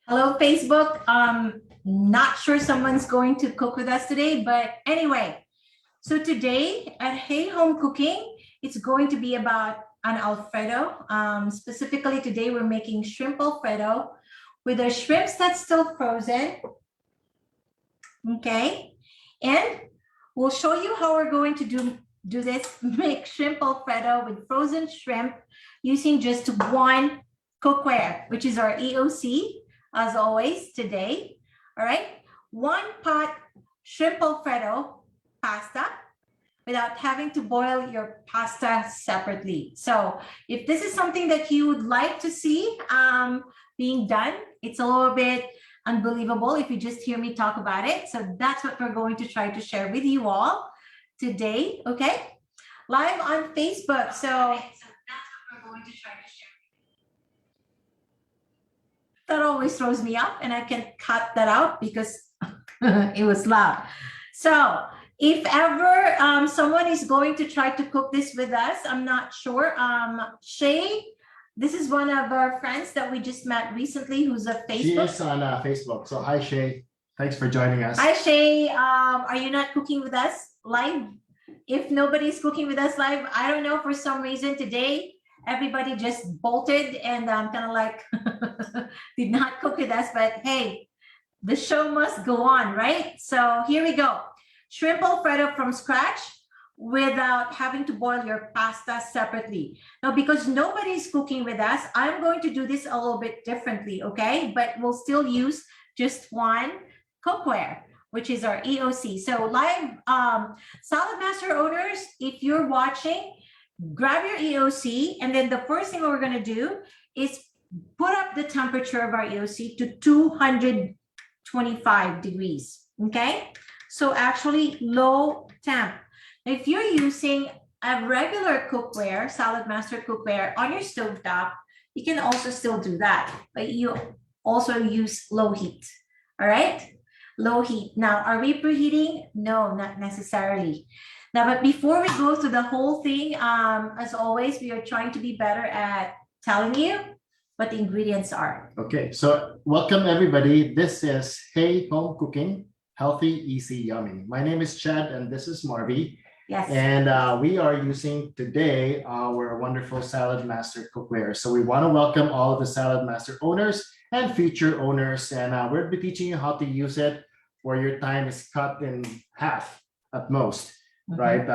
Hello, Facebook. Not sure someone's going to cook with us today, but anyway, so today at Hey Home Cooking, it's going to be about an Alfredo. Specifically today, we're making shrimp Alfredo with the shrimps that's still frozen. Okay, and we'll show you how we're going to do this, make shrimp Alfredo with frozen shrimp using just one cookware, which is our EOC. As always today, all right, 1 pot shrimp Alfredo pasta without having to boil your pasta separately. So if this is something that you would like to see being done, it's a little bit unbelievable if you just hear me talk about it. So that's what we're going to try to share with you all today, okay? Live on Facebook. So that's what we're going to try to share. That always throws me off, and I can cut that out because it was loud. So if ever someone is going to try to cook this with us, I'm not sure. Shay, this is one of our friends that we just met recently who's a Facebook. She is on Facebook. So hi, Shay. Thanks for joining us. Hi, Shay. Are you not cooking with us live? If nobody's cooking with us live, I don't know, for some reason today, everybody just bolted and kind of like did not cook with us, but hey, the show must go on, right? So here we go. Shrimp Alfredo from scratch without having to boil your pasta separately. Now, because nobody's cooking with us, I'm going to do this a little bit differently, okay? But we'll still use just one cookware, which is our EOC. So live Salad Master owners, if you're watching, grab your EOC, and then the first thing we're going to do is put up the temperature of our EOC to 225 degrees, okay? So actually low temp. Now, if you're using a regular cookware, Salad Master cookware on your stovetop, you can also still do that, but you also use low heat, all right? Low heat. Now, are we preheating? No, not necessarily. Now, but before we go through the whole thing, as always, we are trying to be better at telling you what the ingredients are. Okay, so welcome everybody. This is Hey Home Cooking, Healthy, Easy, Yummy. My name is Chad and this is Marby. Yes. And we are using today our wonderful Salad Master cookware. So we want to welcome all of the Salad Master owners and future owners. And we'll be teaching you how to use it where your time is cut in half at most. Right,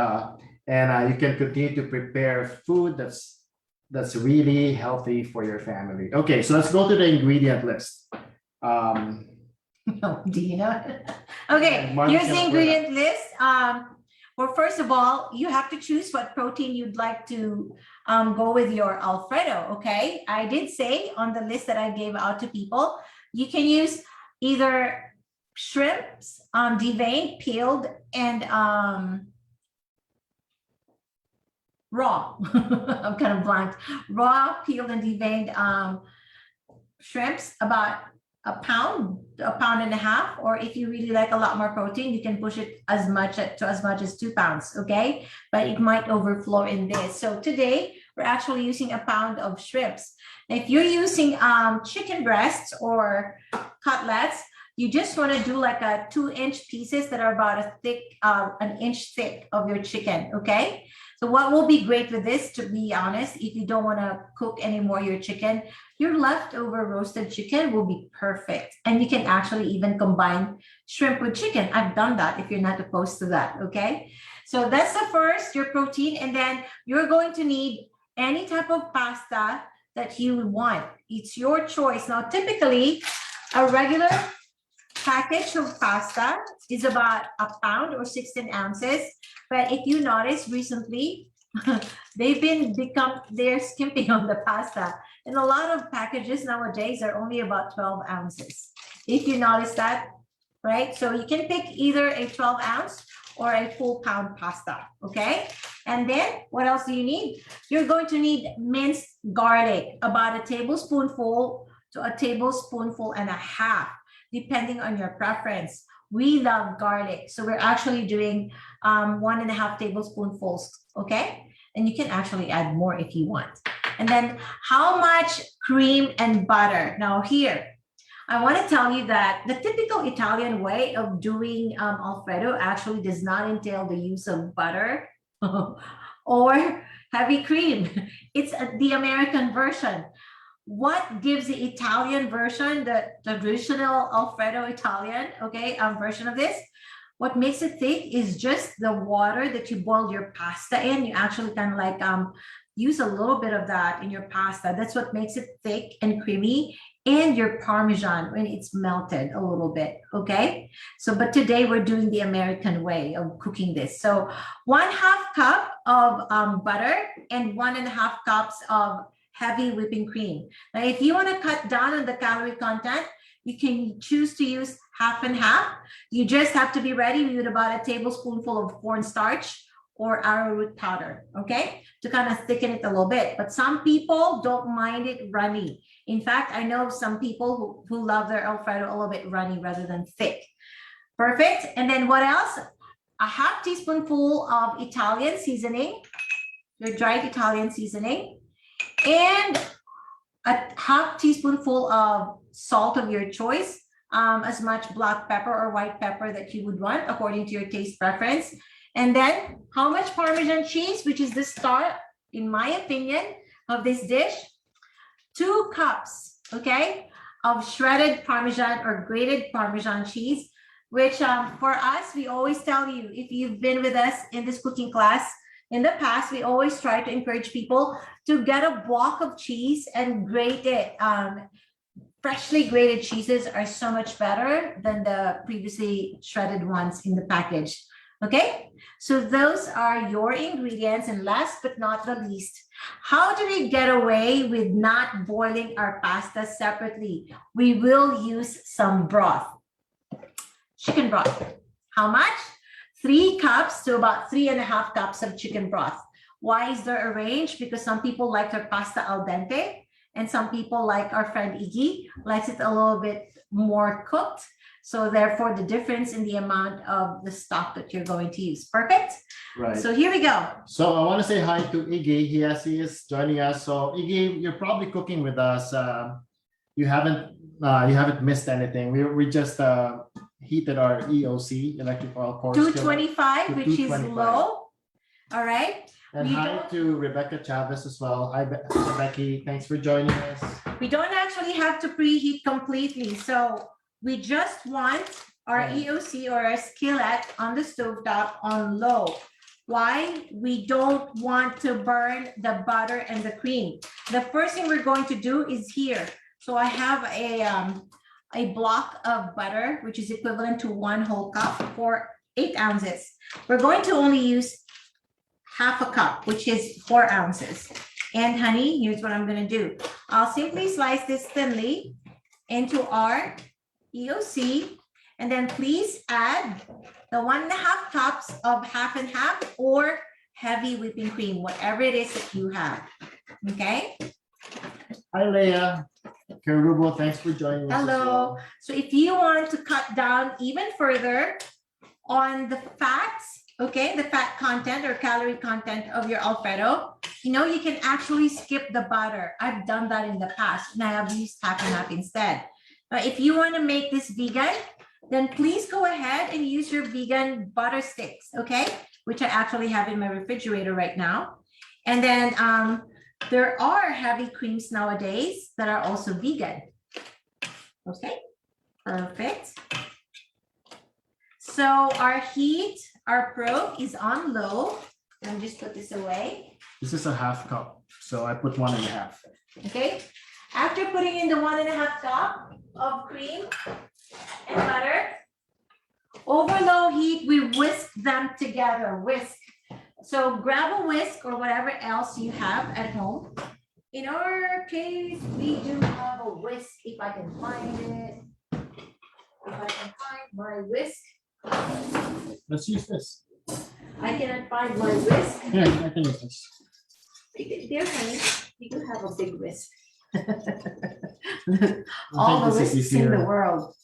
and you can continue to prepare food that's really healthy for your family. Okay, so let's go to the ingredient list. Oh, Dina. Okay, here's the ingredient list. Well, first of all, you have to choose what protein you'd like to go with your Alfredo. Okay, I did say on the list that I gave out to people, you can use either shrimps, deveined, peeled, and raw. I'm kind of blanked. Raw, peeled, and deveined shrimps, about a pound and a half. Or if you really like a lot more protein, you can push it as much as 2 pounds. Okay, but it might overflow in this. So today we're actually using a pound of shrimps. Now, if you're using chicken breasts or cutlets, you just want to do like a 2-inch pieces that are about an inch thick of your chicken. Okay. So what will be great with this, to be honest, if you don't want to cook anymore your chicken, your leftover roasted chicken will be perfect. And you can actually even combine shrimp with chicken. I've done that if you're not opposed to that, okay? So that's the first, your protein. And then you're going to need any type of pasta that you want. It's your choice. Now, typically, a regular package of pasta is about a pound or 16 ounces. But if you notice recently, they're skimping on the pasta. And a lot of packages nowadays are only about 12 ounces. If you notice that, right? So you can pick either a 12 ounce or a full pound pasta, okay? And then what else do you need? You're going to need minced garlic, about a tablespoonful to a tablespoonful and a half, depending on your preference. We love garlic, so we're actually doing 1.5 tablespoonfuls, okay? And you can actually add more if you want. And then how much cream and butter? Now here, I want to tell you that the typical Italian way of doing Alfredo actually does not entail the use of butter or heavy cream. It's the American version. What gives the Italian version, the traditional Alfredo Italian, okay, version of this? What makes it thick is just the water that you boiled your pasta in. You actually kind of like use a little bit of that in your pasta. That's what makes it thick and creamy. And your Parmesan when it's melted a little bit, okay? So, but today we're doing the American way of cooking this. So 1/2 cup of butter and 1.5 cups of heavy whipping cream. Now, if you want to cut down on the calorie content, you can choose to use half and half. You just have to be ready with about a tablespoonful of cornstarch or arrowroot powder, okay? To kind of thicken it a little bit. But some people don't mind it runny. In fact, I know some people who love their Alfredo a little bit runny rather than thick. Perfect. And then what else? A 1/2 teaspoonful of Italian seasoning, your dried Italian seasoning, and a 1/2 teaspoonful of salt of your choice, as much black pepper or white pepper that you would want according to your taste preference. And then how much Parmesan cheese, which is the star, in my opinion, of this dish? 2 cups, okay, of shredded Parmesan or grated Parmesan cheese, which for us, we always tell you, if you've been with us in this cooking class in the past, we always try to encourage people to get a block of cheese and grate it. Freshly grated cheeses are so much better than the previously shredded ones in the package. Okay, so those are your ingredients. And last but not the least, how do we get away with not boiling our pasta separately? We will use some broth, chicken broth. How much? 3 cups to about 3.5 cups of chicken broth. Why is there a range? Because some people like their pasta al dente, and some people, like our friend Iggy, likes it a little bit more cooked. So therefore, the difference in the amount of the stock that you're going to use. Perfect. Right. So here we go. So I want to say hi to Iggy. He is joining us. So Iggy, you're probably cooking with us. You haven't missed anything. We just heated our EOC, electric oil core 225, which is 225. low. All right. And hi to Rebecca Chavez as well. Hi, Becky. Thanks for joining us. We don't actually have to preheat completely. So we just want our EOC or our skillet on the stovetop on low. Why? We don't want to burn the butter and the cream. The first thing we're going to do is here. So I have a block of butter, which is equivalent to 1 whole cup for 8 ounces. We're going to only use 1/2 cup, which is 4 ounces. And honey, here's what I'm going to do. I'll simply slice this thinly into our EOC, and then please add the 1.5 cups of half and half or heavy whipping cream, whatever it is that you have. Okay. Hi, Leah. Kerubo, thanks for joining us. Hello. As well. So if you want to cut down even further on the fats, okay, the fat content or calorie content of your Alfredo, you know, you can actually skip the butter. I've done that in the past, and I have used half and half instead. But if you want to make this vegan, then please go ahead and use your vegan butter sticks, okay, which I actually have in my refrigerator right now. And then there are heavy creams nowadays that are also vegan. Okay, perfect. So our heat, our probe is on low. Let me just put this away. This is a 1/2 cup, so I put 1.5. Okay, after putting in the 1.5 cup of cream and butter, over low heat, we whisk them together. Whisk. So grab a whisk or whatever else you have at home. In our case, we do have a whisk, if I can find it. If I can find my whisk. Let's use this. I cannot find my whisk. Yeah, I can use this. Dear honey, you do have a big whisk. I All think the this is whisks in easier. the world.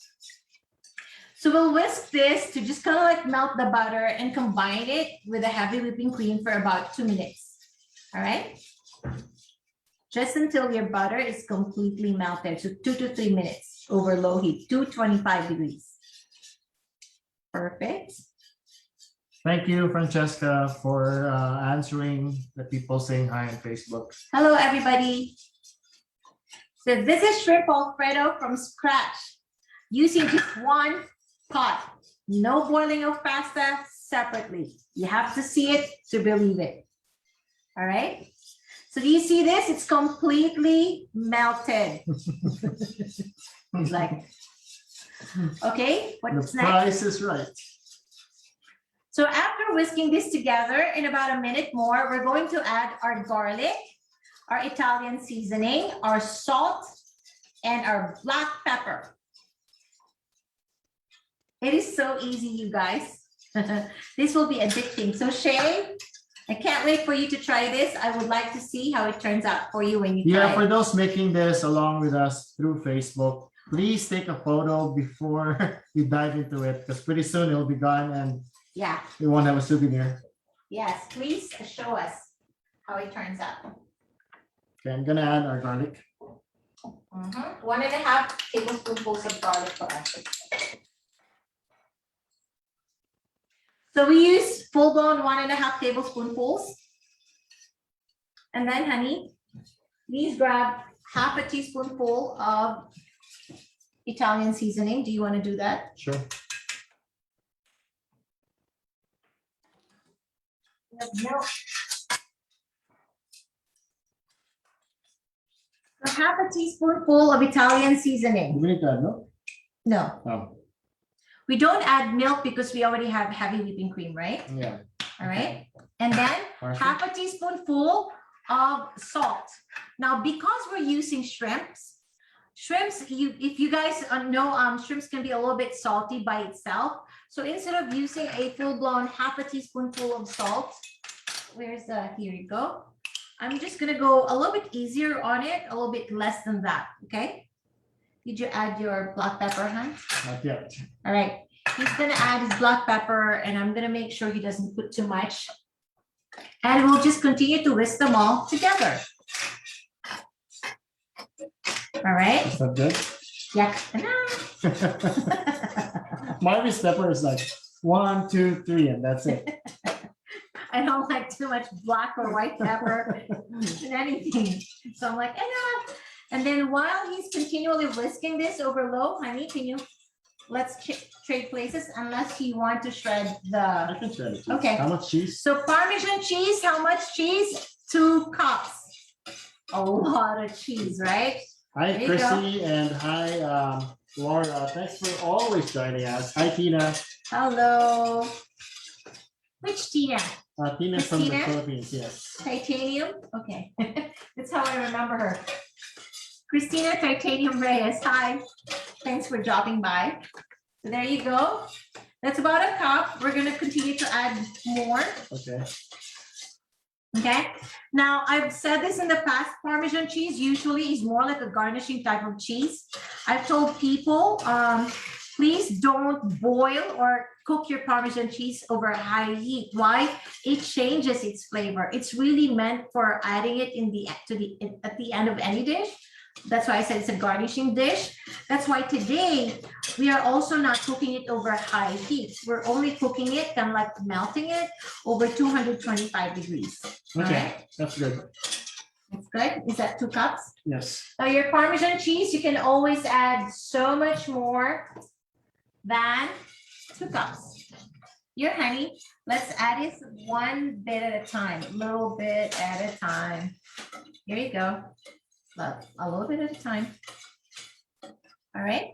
So we'll whisk this to just kind of like melt the butter and combine it with a heavy whipping cream for about 2 minutes. All right. just until your butter is completely melted. So 2 to 3 minutes over low heat, 225 degrees. Perfect. Thank you, Francesca, for answering the people saying hi on Facebook. Hello, everybody. So this is shrimp Alfredo from scratch, using just one pot. No boiling of pasta separately. You have to see it to believe it. All right. So do you see this? It's completely melted. It's like, okay, what's The next? price is right. So after whisking this together in about a minute more, we're going to add our garlic, our Italian seasoning, our salt, and our black pepper. It is so easy, you guys. This will be addicting. So Shay, I can't wait for you to try this. I would like to see how it turns out for you when you try Yeah, for it. those making this along with us through Facebook, please take a photo before you dive into it, because pretty soon it'll be gone and Yeah, we won't have a souvenir. yes, please show us how it turns out. Okay, I'm gonna add our garlic. 1.5 tablespoonfuls of garlic for us. So we use full-blown 1.5 tablespoonfuls. And then, honey, please grab half a teaspoonful of Italian seasoning. Do you want to do that? Sure. No. So half a teaspoonful of Italian Do seasoning. we need to add milk? No, Oh, we don't add milk because we already have heavy whipping cream, right? yeah. All right. And then Parsley? half a teaspoonful of salt. Now, because we're using shrimps, if you guys know, shrimps can be a little bit salty by itself. So instead of using a full-blown half a teaspoonful of salt, here you go. I'm just gonna go a little bit easier on it, a little bit less than that, okay? Did you add your black pepper, huh? Not yet. All right, he's gonna add his black pepper and I'm gonna make sure he doesn't put too much. And we'll just continue to whisk them all together. All right, Is that good? yeah. My whisk pepper is like 1, 2, 3, and that's it. I don't like too much black or white pepper in anything. So I'm like, enough. And then while he's continually whisking this over low, honey, let's trade places unless you want to shred I the, can shred it. Okay. How much cheese? so Parmesan cheese, how much cheese? 2 cups. A lot of cheese, right? Hi, There you Chrissy, and hi, Laura. Thanks for always joining us. Hi, Tina. Hello. Which Tina? Tina from the Christina? Philippines, yes. Titanium? Okay. That's how I remember her. Christina Titanium Reyes. Hi. Thanks for dropping by. So there you go. That's about a cup. We're going to continue to add more. Okay. Okay. Now, I've said this in the past, Parmesan cheese usually is more like a garnishing type of cheese. I've told people, please don't boil or cook your Parmesan cheese over high heat. Why? It changes its flavor. It's really meant for adding it at the end of any dish. That's why I said it's a garnishing dish. That's why today we are also not cooking it over high heat. We're only cooking it, kind of like melting it over 225 degrees. All Okay, right? that's good. That's good. Is that 2 cups? Yes. Now your Parmesan cheese, you can always add so much more than 2 cups. Your honey, let's add it one bit at a time, a little bit at a time. Here you go. A little bit at a time. All right.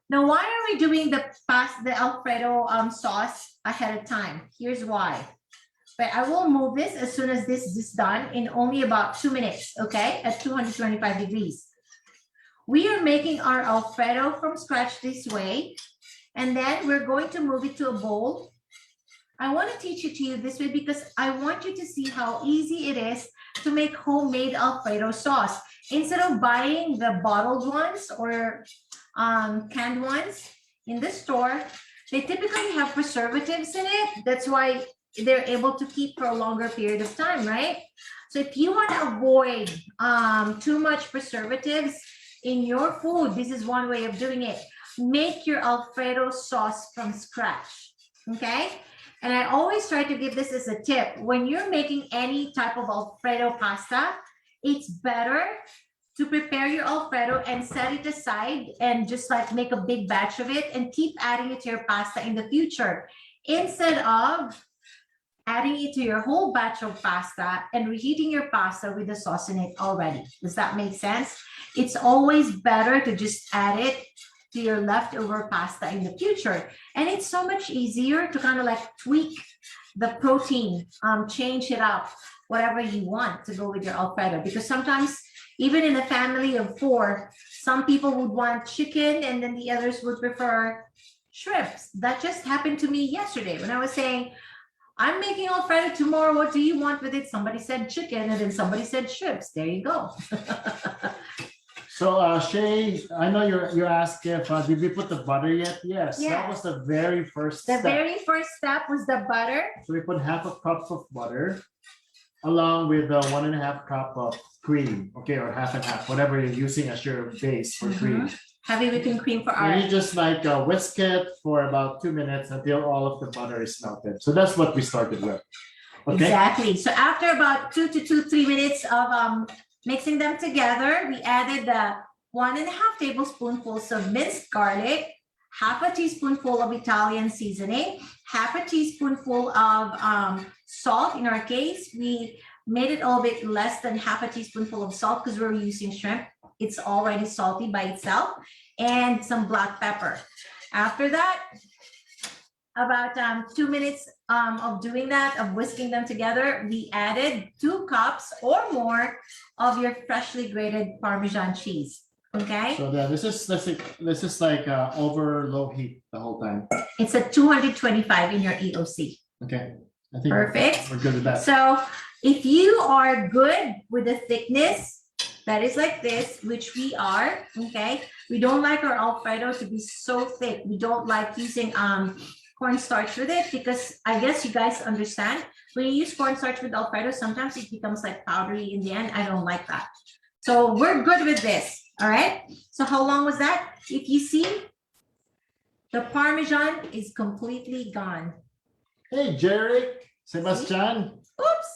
Now, why are we doing the Alfredo sauce ahead of time? Here's why. But I will move this as soon as this is done in only about 2 minutes, okay? At 225 degrees. We are making our Alfredo from scratch this way, and then we're going to move it to a bowl. I want to teach it to you this way because I want you to see how easy it is to make homemade Alfredo sauce. Instead of buying the bottled ones or canned ones in the store, they typically have preservatives in it. That's why they're able to keep for a longer period of time, right? So if you want to avoid too much preservatives in your food, this is one way of doing it. Make your Alfredo sauce from scratch, okay? And I always try to give this as a tip. When you're making any type of Alfredo pasta, it's better to prepare your Alfredo and set it aside and just like make a big batch of it and keep adding it to your pasta in the future, instead of adding it to your whole batch of pasta and reheating your pasta with the sauce in it already. Does that make sense? It's always better to just add it to your leftover pasta in the future. And it's so much easier to kind of like tweak the protein, change it up, whatever you want to go with your Alfredo. Because sometimes even in a family of 4, some people would want chicken and then the others would prefer shrimps. That just happened to me yesterday when I was saying, I'm making Alfredo tomorrow. What do you want with it? Somebody said chicken and then somebody said shrimps. There you go. So Shay, I know you asked if did we put the butter yet? Yes, that Yes. was the very first The step. very first step was the butter. So we put half a cup of butter along with 1.5 cup of cream, okay, or half and half, whatever you're using as your base for cream. Heavy whipping cream for our. And you just like whisk it for about 2 minutes until all of the butter is melted. So that's what we started with. Okay. Exactly. So after about 2 to 3 minutes of mixing them together, we added the 1.5 tablespoonfuls of minced garlic, half a teaspoonful of Italian seasoning, half a teaspoonful of salt. In our case, we made it a little bit less than half a teaspoonful of salt because we're using shrimp. It's already salty by itself, and some black pepper. After that, about 2 minutes of doing that, of whisking them together, we added 2 cups or more of your freshly grated Parmesan cheese. Okay. So this is like over low heat the whole time. It's a 225 in your EOC. Okay. I think Perfect. we're good with that. So if you are good with the thickness that is like this, which we are, okay, we don't like our Alfredo to be so thick. We don't like using cornstarch with it because I guess you guys understand when you use cornstarch with Alfredo, sometimes it becomes like powdery in the end. I don't like that. So we're good with this. All right. So how long was that? If you see, the Parmesan is completely gone. Hey, Jerry, Sebastian, Oops.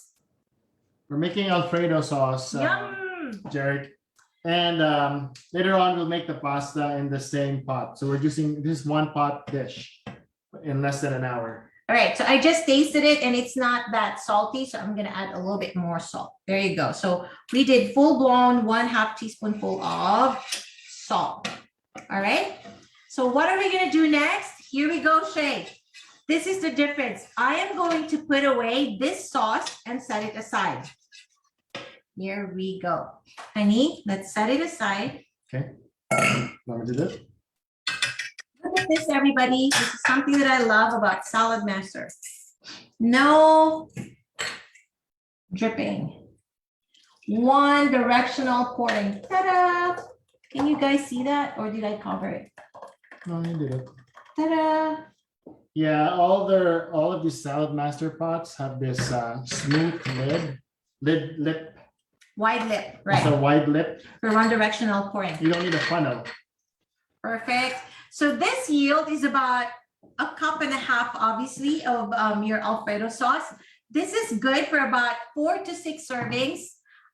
we're making Alfredo sauce, Yum. Jerry. And later on, we'll make the pasta in the same pot. So we're using this 1-pot dish in less than an hour. All right, so I just tasted it and it's not that salty, so I'm gonna add a little bit more salt. There you go. So we did full-blown 1/2 teaspoonful of salt. All right, so what are we gonna do next? Here we go, Shay. This is the difference. I am going to put away this sauce and set it aside. Here we go. Honey, let's set it aside. Okay. Want me to do this? Look at this, everybody. This is something that I love about Salad Master. No dripping. One directional pouring. Ta-da! Can you guys see that, or did I cover it? No, you did it. Ta-da! Yeah, all of these Salad Master pots have this smooth lip. Wide lip, It's a right? wide lip. For one directional pouring. You don't need a funnel. Perfect. So this yield is about 1.5 cups, obviously, of your Alfredo sauce. This is good for about 4 to 6 servings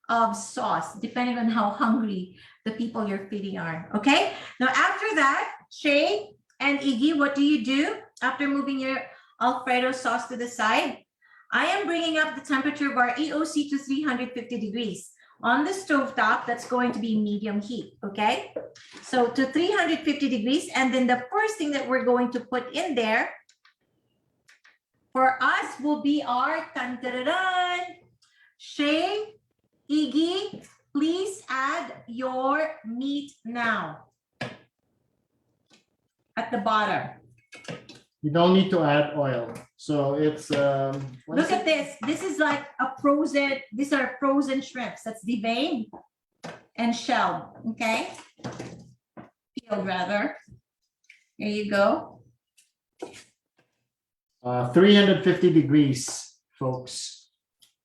of sauce, depending on how hungry the people you're feeding are. Okay. Now, after that, Shay and Iggy, what do you do after moving your Alfredo sauce to the side? I am bringing up the temperature of our EOC to 350 degrees. On the stovetop, that's going to be medium heat, okay? So to 350 degrees, and then the first thing that we're going to put in there for us will be our tan-da-da-dan. Shay, Iggy, please add your meat now at the bottom. You don't need to add oil. So it's Look at this. This is like a frozen, these are frozen shrimps. That's deveined and shelled, okay? Peeled rather. There you go. 350 degrees, folks.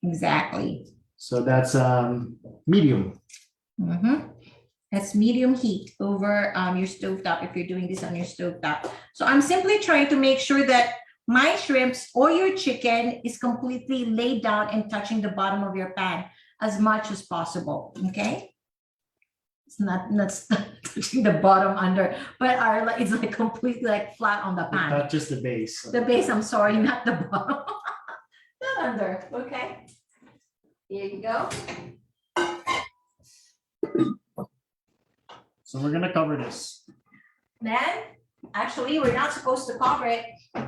Exactly. So that's medium. Mm-hmm. That's medium heat over your stovetop if you're doing this on your stovetop. So I'm simply trying to make sure that my shrimps or your chicken is completely laid down and touching the bottom of your pan as much as possible. Okay. It's not touching the bottom under, but it's like completely like flat on the pan. Not just the base. The base, I'm sorry, not the bottom. Not under. Okay. Here you go. So we're gonna cover this. Then, actually, we're not supposed to cover it.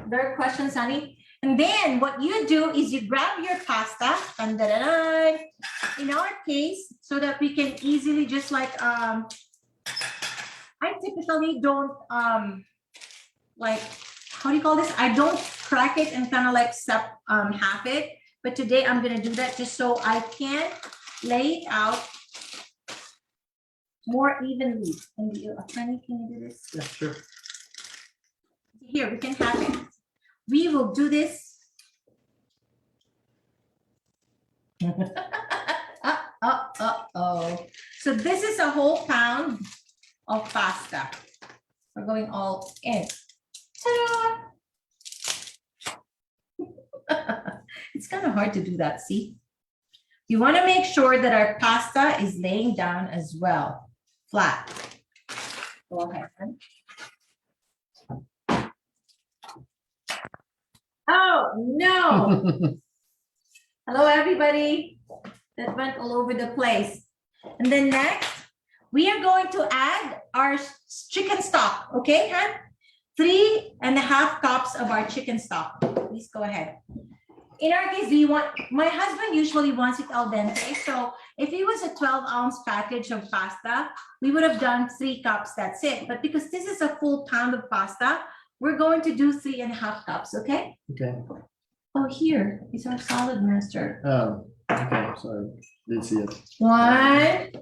There are questions, honey. And then what you do is you grab your pasta, and in our case, so that we can easily just like, I typically don't, like, how do you call this? I don't crack it and kind of like half it. But today I'm gonna do that just so I can lay it out more evenly. And honey, can you do this? Yeah, sure. Here, we can have it. We will do this. So this is a whole pound of pasta. We're going all in. Ta-da! It's kind of hard to do that, see? You want to make sure that our pasta is laying down as well, flat. Go ahead. Oh, no. Hello, everybody. That went all over the place. And then next, we are going to add our chicken stock. Okay, huh? 3.5 cups of our chicken stock. Please go ahead. In our case, my husband usually wants it al dente. So if it was a 12-ounce package of pasta, we would have done 3 cups, that's it. But because this is a full pound of pasta, we're going to do 3.5 cups, okay? Okay. Oh, here is our salad master. Oh, okay, sorry. Didn't see it. 1.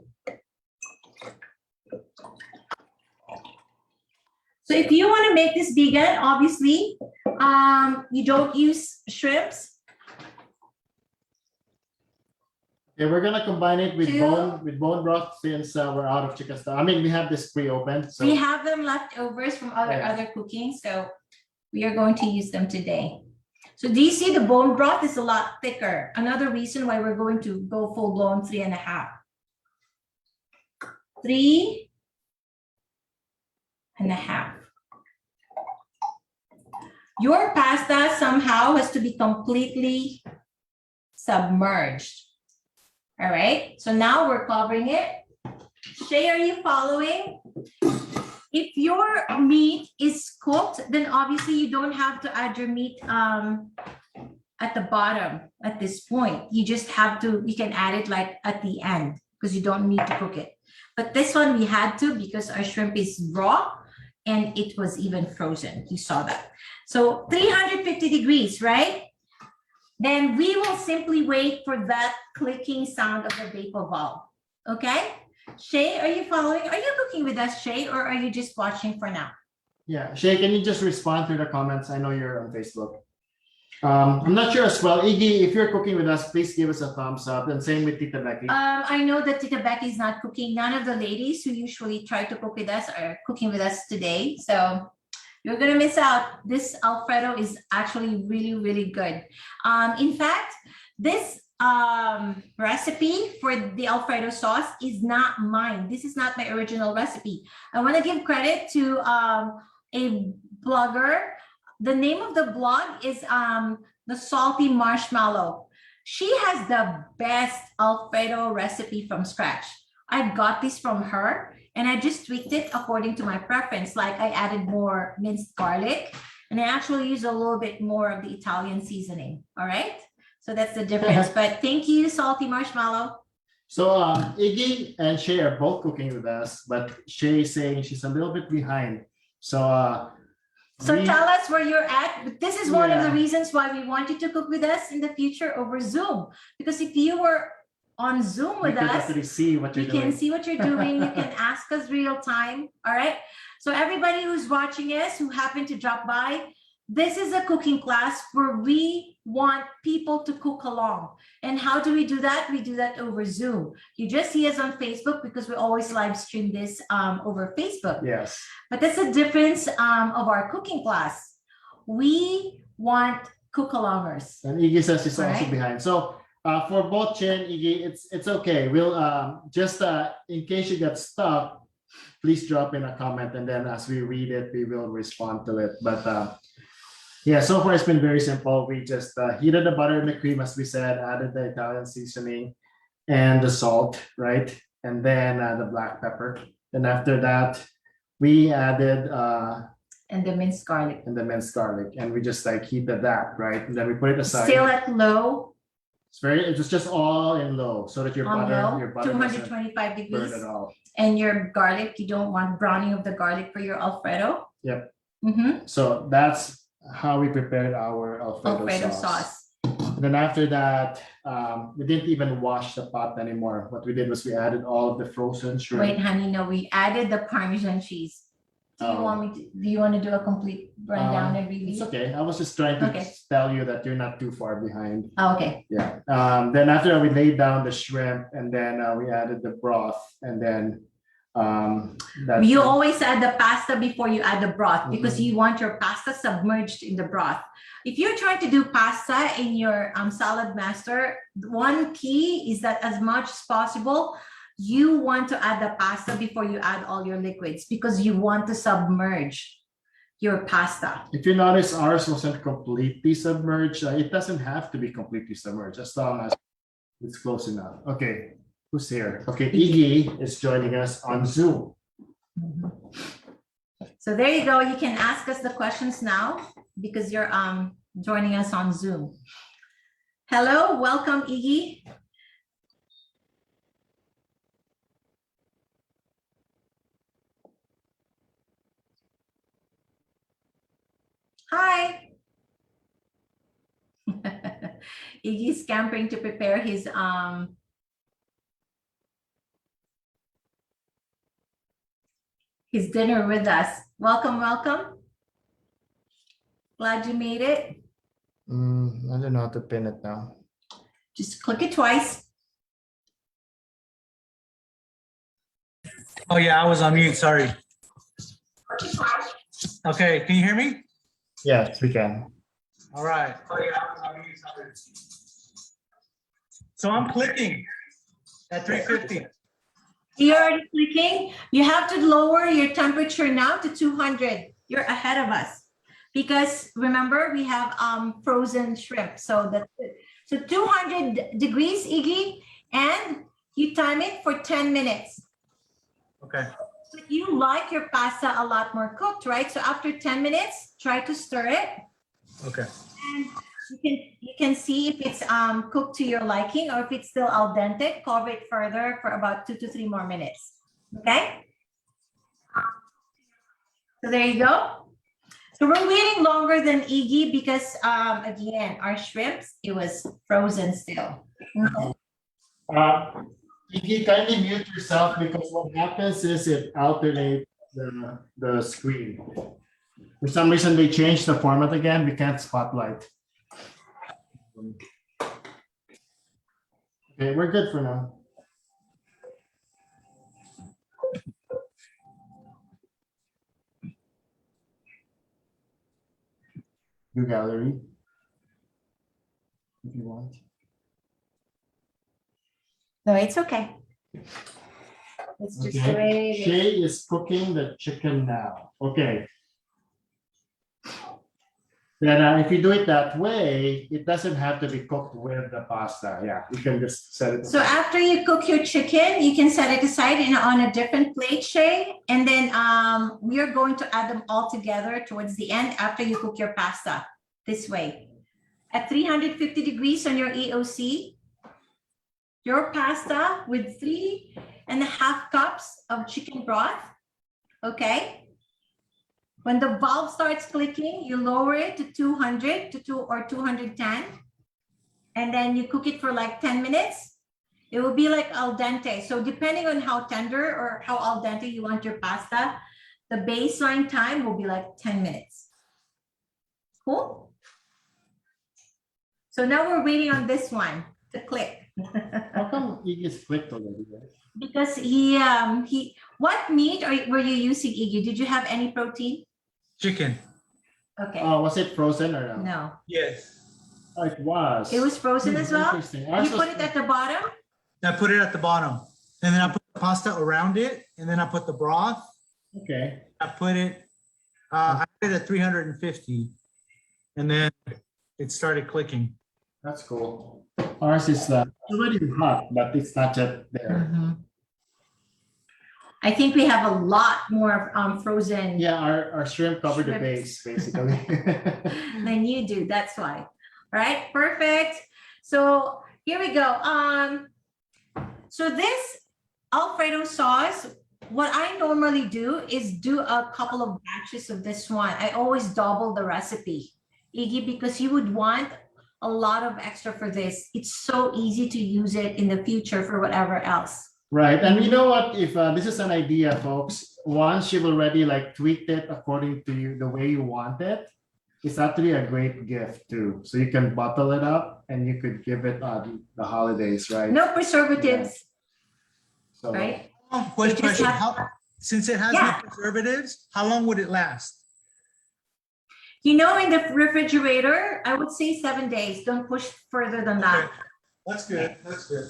So if you want to make this vegan, obviously, you don't use shrimps. Okay, we're gonna combine it with 2. bone broth since we're out of chicken stock. I mean, we have this pre-opened. So We have them leftovers from other cooking, so we are going to use them today. So do you see the bone broth is a lot thicker? Another reason why we're going to go full blown 3.5. 3.5. Your pasta somehow has to be completely submerged. All right, so now we're covering it. Shay, are you following? If your meat is cooked, then obviously you don't have to add your meat at the bottom at this point. You just have to, you can add it like at the end because you don't need to cook it. But this one we had to because our shrimp is raw and it was even frozen. You saw that. So 350 degrees, right? Then we will simply wait for that clicking sound of the vapor valve. Okay? Shay, are you following? Are you cooking with us, Shay, or are you just watching for now? yeah, Shay, can you just respond to the comments? I know you're on Facebook. I'm not sure as well. Iggy, if you're cooking with us, please give us a thumbs up. And same with Tita Becky. I know that Tita Becky is not cooking. None of the ladies who usually try to cook with us are cooking with us today. So you're gonna miss out. This Alfredo is actually really, really good. In fact, this recipe for the Alfredo sauce is not mine. This is not my original recipe. I want to give credit to a blogger. The name of the blog is the Salty Marshmallow. She has the best Alfredo recipe from scratch. I got this from her and I just tweaked it according to my preference. Like I added more minced garlic and I actually use a little bit more of the Italian seasoning. All right. So that's the difference. But thank you, Salty Marshmallow. So Iggy and Shay are both cooking with us, but Shay is saying she's a little bit behind. So tell us where you're at. This is one of the reasons why we want you to cook with us in the future over Zoom. Because if you were on Zoom with us, see what you're you doing. can see what you're doing. You can ask us real time. All right. So everybody who's watching us, who happened to drop by, this is a cooking class where we want people to cook along. And how do we do that? We do that over Zoom. You just see us on Facebook because we always live stream this over Facebook. Yes. But that's the difference of our cooking class. We want cook-alongers. And Iggy says he's also Alright. behind. So for both Chen, Iggy, it's okay. We'll just in case you get stuck, please drop in a comment, and then as we read it, we will respond to it. But yeah, so far it's been very simple. We just heated the butter and the cream, as we said, added the Italian seasoning and the salt, right? And then the black pepper. And after that, we added And the minced garlic. and we just like heated that, right? And then we put it aside. Still at low, It was just all in low so that your on butter low, doesn't 225 burn degrees. at all. And your garlic, you don't want browning of the garlic for your Alfredo. Yep. Mm-hmm. So that's how we prepared our Alfredo sauce. Then after that, we didn't even wash the pot anymore. What we did was we added all of the frozen shrimp. Wait, honey, no, we added the Parmesan cheese. Do you want to do a complete rundown and review? It's okay. I was just trying to Okay. tell you that you're not too far behind. Oh, okay. Yeah. Then after that, we laid down the shrimp, and then we added the broth, and then You always add the pasta before you add the broth because you want your pasta submerged in the broth. If you're trying to do pasta in your salad master, one key is that as much as possible, you want to add the pasta before you add all your liquids because you want to submerge your pasta. If you notice, ours wasn't completely submerged. It doesn't have to be completely submerged as long as it's close enough. Okay, who's here? Okay, Iggy is joining us on Zoom. So there you go. You can ask us the questions now because you're joining us on Zoom. Hello, welcome, Iggy. Hi. Iggy's scampering to prepare his dinner with us. Welcome, welcome. Glad you made it. I don't know how to pin it now. Just click it twice. Oh yeah, I was on mute, sorry. Okay, can you hear me? Yes, we can. All right. Oh yeah, I was on mute, sorry. So I'm clicking at 350. You're already clicking. You have to lower your temperature now to 200. You're ahead of us because remember we have frozen shrimp. So that's it. So 200 degrees, Iggy, and you time it for 10 minutes. Okay. So you like your pasta a lot more cooked, right? So after 10 minutes, try to stir it. Okay. And you can see if it's cooked to your liking or if it's still al dente. Cover it further for about 2 to 3 more minutes. Okay. So there you go. So we're waiting longer than Iggy because again, our shrimps, it was frozen still. Okay. Iggy, kindly mute yourself because what happens is it alternates the screen. For some reason, they changed the format again. We can't spotlight. Okay, we're good for now. New gallery, if you want. No, it's okay. It's just the way it is. Shay is cooking the chicken now. Okay. Then if you do it that way, it doesn't have to be cooked with the pasta. Yeah, you can just set it So aside. after you cook your chicken, you can set it aside on a different plate, Shay. And then we are going to add them all together towards the end after you cook your pasta this way. At 350 degrees on your EOC, your pasta with 3.5 cups of chicken broth, okay? When the valve starts clicking, you lower it to 200 to 210. And then you cook it for like 10 minutes. It will be like al dente. So depending on how tender or how al dente you want your pasta, the baseline time will be like 10 minutes. Cool. So now we're waiting on this one to click. How come it gets clicked already? Right? Because what meat were you using, Iggy? Did you have any protein? Chicken. Okay. Was it frozen or no? No. Yes. Oh, it was. It was frozen as well? Interesting. You Ours put was- it at the bottom? I put it at the bottom, and then I put the pasta around it, and then I put the broth. Okay. I put it. I put it at 350, and then it started clicking. That's cool. Ours is already hot, but it's not yet there. Mhm. I think we have a lot more frozen Yeah, our shrimp covered the Shrimps. base, basically. than you do. That's why. All right, perfect. So here we go. So this Alfredo sauce, what I normally do is do a couple of batches of this one. I always double the recipe, Iggy, because you would want a lot of extra for this. It's so easy to use it in the future for whatever else. Right. And you know what? If this is an idea, folks, once you've already like tweaked it according to you, the way you want it, it's actually a great gift too. So you can bottle it up and you could give it on the holidays, right? No preservatives, So, right? Oh, You just question. have- Since it has Yeah. no preservatives, how long would it last? You know, in the refrigerator, I would say 7 days. Don't push further than that. Okay. That's good. That's good.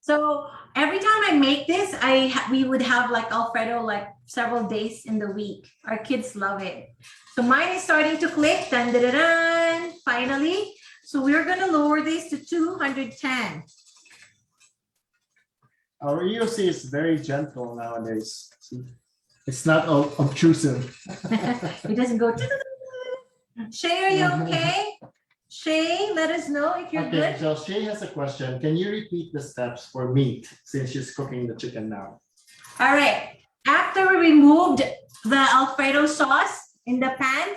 So every time I make this, we would have like Alfredo like several days in the week. Our kids love it. So mine is starting to click. Dun, dun, dun, dun, finally. So we're gonna lower this to 210. our EOC is very gentle nowadays. See? It's not obtrusive. It doesn't go. Shay, are you okay? Shay, let us know if you're Okay, good. so Shay has a question. Can you repeat the steps for meat since she's cooking the chicken now? All right. After we removed the Alfredo sauce in the pan,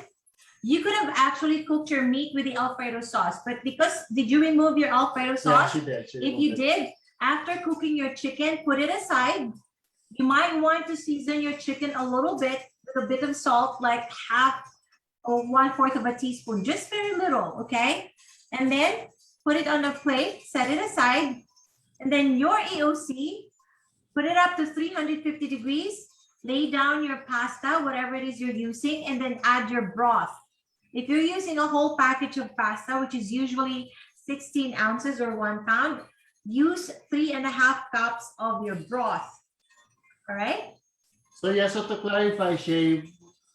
you could have actually cooked your meat with the Alfredo sauce. But did you remove your Alfredo Yeah, sauce? she did. She If you removed it. did, after cooking your chicken, put it aside. You might want to season your chicken a little bit with a bit of salt, like half or 1/4 of a teaspoon, just very little, okay? And then put it on a plate, set it aside. And then your EOC, put it up to 350 degrees, lay down your pasta, whatever it is you're using, and then add your broth. If you're using a whole package of pasta, which is usually 16 ounces or 1 pound, use 3.5 cups of your broth. All right? So yeah, so to clarify, Shay,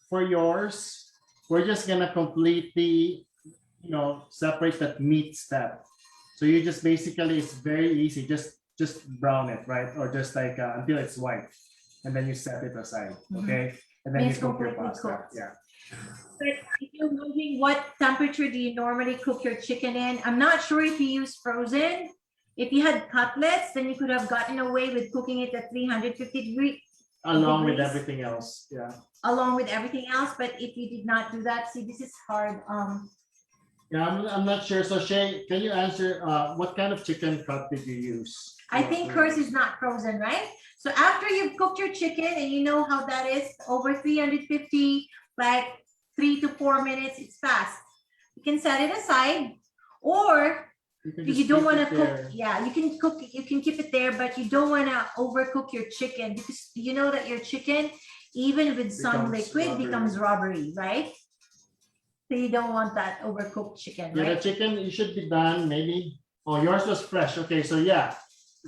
for yours, we're just gonna completely, separate that meat step. So you just basically, it's very easy. Just brown it, right? Or just like until it's white, and then you set it aside, okay? And then you It's cook your completely pasta. cooked. Yeah. But if you're wondering what temperature do you normally cook your chicken in, I'm not sure if you use frozen. If you had cutlets, then you could have gotten away with cooking it at 350 degrees Along with Degrees. everything else. Yeah. along with everything else. But if you did not do that, see, this is hard. Yeah, I'm not sure. So Shay, can you answer what kind of chicken cut did you use? I think hers is not frozen, right? So after you've cooked your chicken and you know how that is, over 350, like 3 to 4 minutes, it's fast. You can set it aside, or can if just you don't keep want to it cook, there. yeah, you can keep it there, but you don't want to overcook your chicken, because you know that your chicken, even with some Becomes liquid, rubbery. becomes rubbery, right? So you don't want that overcooked chicken, Yeah, the right? chicken, you should be done maybe. Oh, yours was fresh. Okay, so yeah,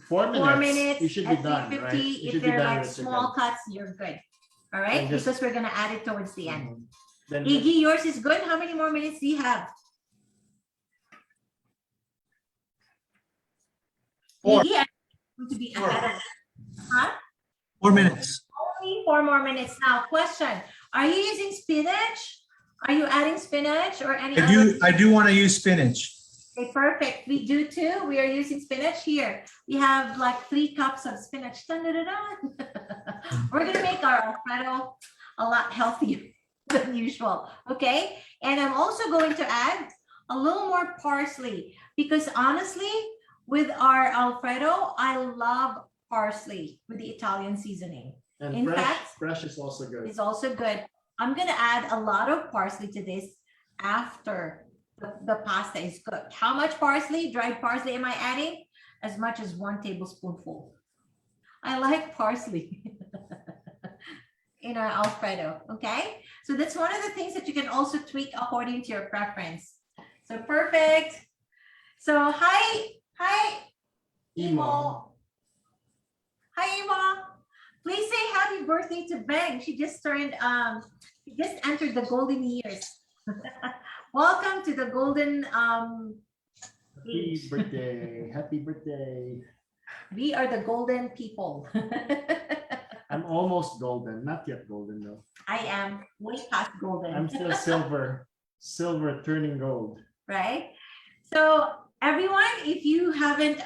4 minutes. 4 minutes You should be at done, right? 350. You If should be they're done like with small chicken. cuts, you're good. All right, And just- because we're gonna add it towards the end. Mhm. Then Iggy, yours is good. How many more minutes do you have? 4. Iggy, I'm going to be ahead of, huh? 4 minutes. Only 4 more minutes now. Question: are you using spinach? Are you adding spinach or any other? I do want to use spinach. Okay, perfect. We do too. We are using spinach here. We have like 3 cups of spinach. Dun, dun, dun, dun. We're gonna make our Alfredo a lot healthier than usual. Okay, and I'm also going to add a little more parsley, because honestly, with our Alfredo, I love parsley with the Italian seasoning. And in fresh, fact, fresh is also good. It's also good. I'm gonna add a lot of parsley to this after the pasta is cooked. How much parsley, dried parsley am I adding? As much as 1 tablespoonful. I like parsley in our Alfredo, okay? So that's one of the things that you can also tweak according to your preference. So perfect. So hi, Emo. Hi, Emo. Please say happy birthday to Beng. She just entered the golden years. Welcome to the golden Happy age. birthday. Happy birthday. We are the golden people. I'm almost golden, not yet golden though. I am way past golden. I'm still silver turning gold. Right? So everyone, if you haven't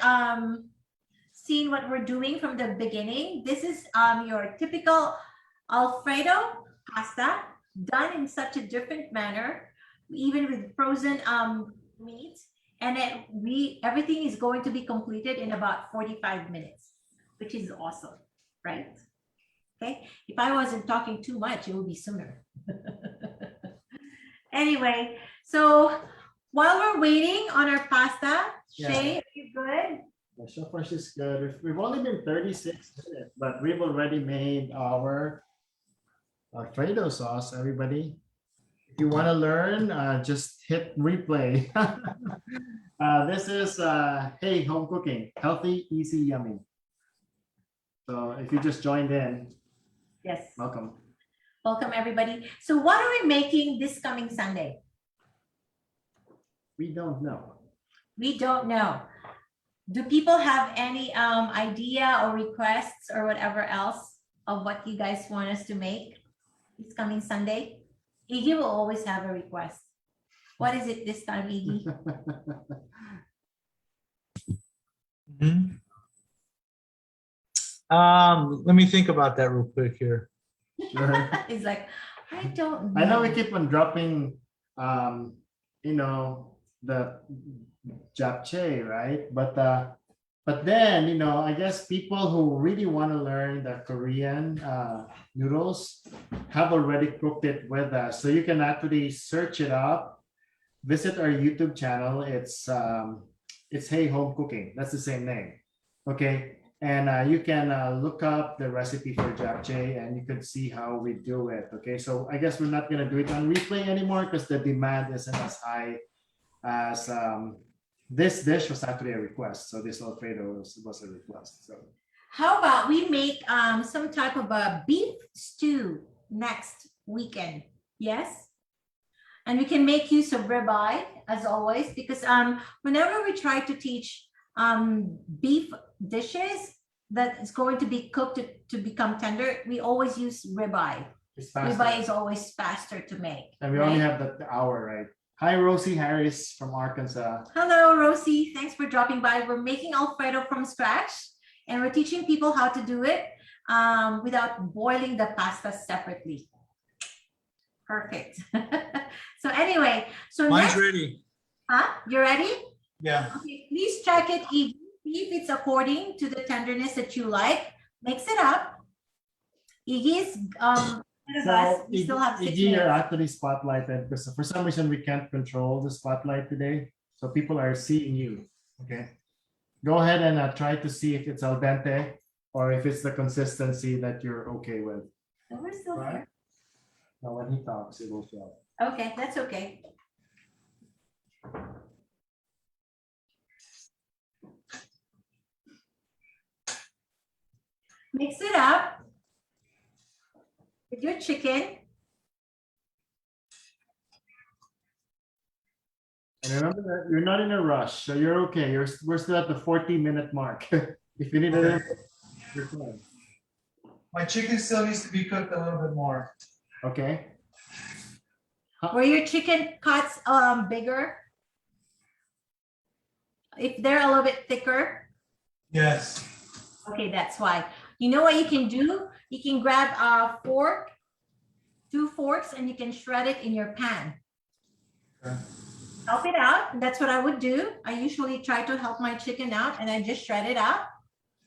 seen what we're doing from the beginning, this is your typical Alfredo pasta done in such a different manner, even with frozen meat. And everything is going to be completed in about 45 minutes, which is awesome, right? Okay. If I wasn't talking too much, it would be sooner. Anyway, so while we're waiting on our pasta, Yeah. Shay, are you good? Yeah, so far she's good. We've only been 36 minutes, but we've already made our Alfredo sauce, everybody. If you want to learn, just hit replay. This is Hey Home Cooking, healthy, easy, yummy. So if you just joined in, Yes. welcome. Welcome, everybody. So what are we making this coming Sunday? We don't know. We don't know. Do people have any idea or requests or whatever else of what you guys want us to make this coming Sunday? Iggy will always have a request. What is it this time, Iggy? Mhm. Let me think about that real quick here. Sure. He's like, I don't know. I know we keep on dropping, the japchae, right? But then, I guess people who really want to learn the Korean noodles have already cooked it with us. So you can actually search it up, visit our YouTube channel. It's Hey Home Cooking. That's the same name. Okay. And you can look up the recipe for japchae and you can see how we do it. Okay. So I guess we're not going to do it on replay anymore because the demand isn't as high as this dish was actually a request. So this Alfredo was a request. So How about we make some type of a beef stew next weekend? Yes. And we can make use of ribeye as always, because whenever we try to teach beef dishes that is going to be cooked to become tender, we always use ribeye. it's faster. Ribeye is always faster to make. And we right? only have the hour, right? Hi, Rosie Harris from Arkansas. Hello, Rosie. Thanks for dropping by. We're making Alfredo from scratch, and we're teaching people how to do it without boiling the pasta separately. Perfect. So anyway, so Mine's next, ready. you ready? Yeah. Okay, please check it. See if it's according to the tenderness that you like. Mix it up. Iggy's So we still have 6 Iggy, you're minutes. actually spotlighted because for some reason we can't control the spotlight today. So people are seeing you. Okay. Go ahead and try to see if it's al dente or if it's the consistency that you're okay with. So we're still Right. here. Now when he talks, it will show. Okay, that's okay. Mix it up with your chicken. And remember that you're not in a rush, so you're okay. We're still at the 40-minute mark. If you need it, you're fine. My chicken still needs to be cooked a little bit more. Okay. Were your chicken cuts bigger? If they're a little bit thicker, Yes. okay, that's why. You know what you can do? You can grab a fork, 2 forks, and you can shred it in your pan. Okay. Help it out. That's what I would do. I usually try to help my chicken out, and I just shred it out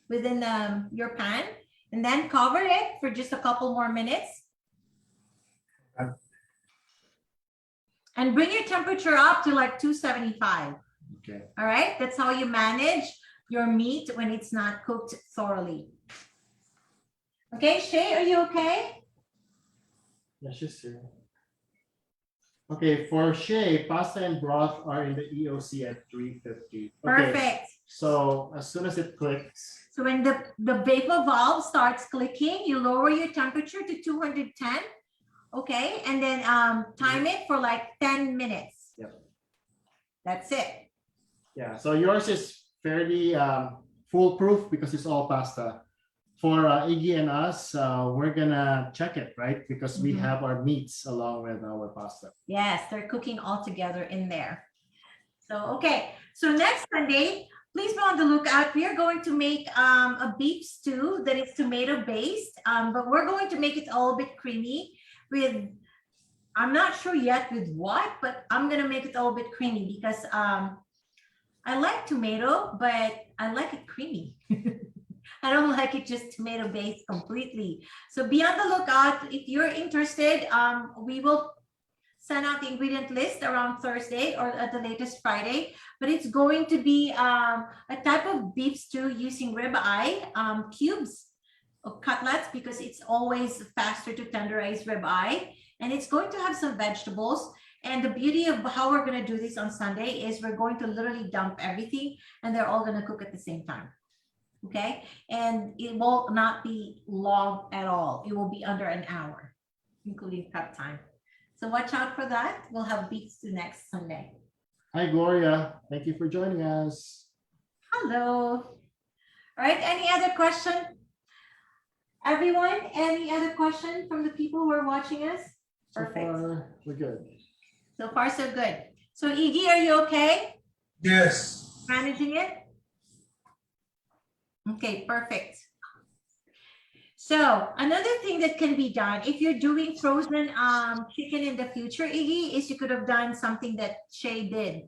within your pan, and then cover it for just a couple more minutes. Okay. And bring your temperature up to like 275. Okay. All right, that's how you manage your meat when it's not cooked thoroughly. Okay, Shay, are you okay? Yeah, she's here. Okay, for Shay, pasta and broth are in the EOC at 350. Okay, Perfect. so as soon as it clicks, So when the vapor valve starts clicking, you lower your temperature to 210. Okay, and then time it for like 10 minutes. Yep. That's it. yeah, so yours is fairly foolproof because it's all pasta. For Iggy and us, we're gonna check it, right? Because we Mhm. have our meats along with our pasta. Yes, they're cooking all together in there. So, okay. So next Sunday, please be on the lookout. We are going to make a beef stew that is tomato based, but we're going to make it all a bit creamy with, I'm not sure yet with what, but I'm going to make it all a bit creamy because I like tomato, but I like it creamy. I don't like it just tomato based completely. So be on the lookout. If you're interested, we will send out the ingredient list around Thursday or at the latest Friday, but it's going to be a type of beef stew using ribeye cubes of cutlets because it's always faster to tenderize ribeye, and it's going to have some vegetables. And the beauty of how we're going to do this on Sunday is we're going to literally dump everything and they're all going to cook at the same time. Okay, and it will not be long at all. It will be under an hour, including prep time. So watch out for that. We'll have beef stew next Sunday. Hi, Gloria. Thank you for joining us. Hello. All right, any other question? Everyone, any other question from the people who are watching us? So far, we're good. So far, so good. So Iggy, are you okay? Yes. Managing it? Okay, perfect. So another thing that can be done if you're doing frozen chicken in the future, Iggy, is you could have done something that Shay did.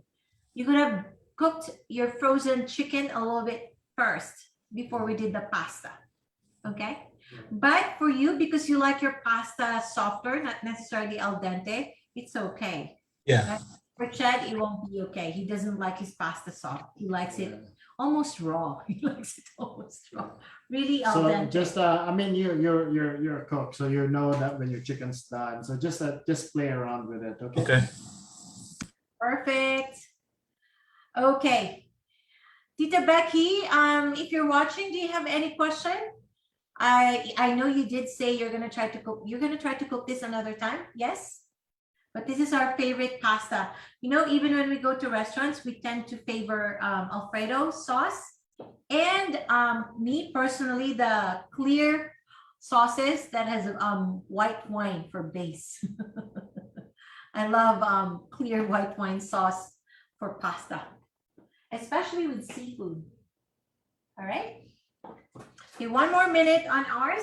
You could have cooked your frozen chicken a little bit first before we did the pasta. Okay. But for you, because you like your pasta softer, not necessarily al dente, it's okay. Yeah. For Chad, it won't be okay. He doesn't like his pasta soft. He likes it almost raw. He likes it almost raw. Really al So dente. just I mean you're a cook, so you know that when your chicken's done. So just play around with it, okay? Okay. Perfect. Okay. Tita Becky, if you're watching, do you have any question? I know you did say you're gonna try to cook. You're gonna try to cook this another time, yes? But this is our favorite pasta. You know, even when we go to restaurants, we tend to favor Alfredo sauce. And me personally, the clear sauces that has white wine for base. I love clear white wine sauce for pasta, especially with seafood. All right. Okay, one more minute on ours.